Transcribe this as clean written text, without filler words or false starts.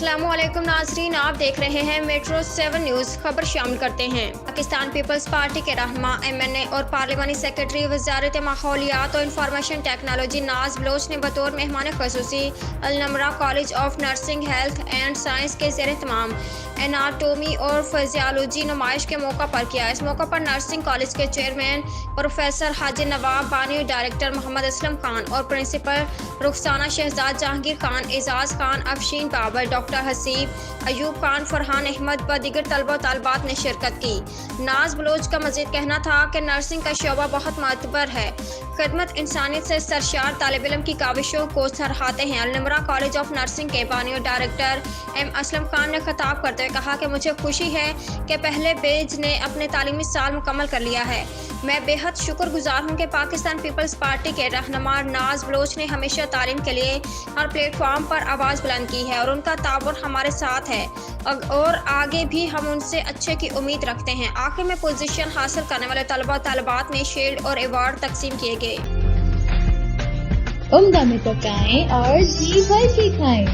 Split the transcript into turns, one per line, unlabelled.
السلام علیکم ناظرین، آپ دیکھ رہے ہیں میٹرو 7 نیوز۔ خبر شامل کرتے ہیں۔ پاکستان پیپلز پارٹی کے رہنما MNA اور پارلیمانی سیکرٹری وزارت ماحولیات اور انفارمیشن ٹیکنالوجی ناز بلوچ نے بطور مہمان خصوصی Alnimra college of nursing health and science کے زیر اہتمام اناٹومی اور فزیالوجی نمائش کے موقع پر کیا۔ اس موقع پر نرسنگ کالج کے چیئرمین پروفیسر حاجی نواب بانی، ڈائریکٹر محمد اسلم خان اور پرنسپل رخسانہ شہزاد، جہانگیر خان، اعزاز خان، افشین بابر، ڈاکٹر حسیب، ایوب خان، فرحان احمد و دیگر طلبہ و طالبات نے شرکت کی۔ ناز بلوچ کا مزید کہنا تھا کہ نرسنگ کا شعبہ بہت معتبر ہے، خدمت انسانیت سے سرشار طالب علم کی کاوشوں کو سراہتے ہیں۔ النمرا کالج آف نرسنگ کے بانی اور ڈائریکٹر اسلم خان نے خطاب کرتے ہوئے کہا کہ مجھے خوشی ہے کہ پہلے بیچ نے اپنے تعلیمی سال مکمل کر لیا ہے۔ میں بے حد شکر گزار ہوں کہ پاکستان پیپلز پارٹی کے رہنما ناز بلوچ نے ہمیشہ تعلیم کے لیے ہر پلیٹ فارم پر آواز بلند کی ہے اور ان کا تعاون ہمارے ساتھ ہے اور آگے بھی ہم ان سے اچھے کی امید رکھتے ہیں۔ آخر میں پوزیشن حاصل کرنے والے طلبہ و طالبات میں شیلڈ اور ایوارڈ تقسیم کیے گئے۔
عمدہ میں پکائیں اور جی بھر کے کھائیں۔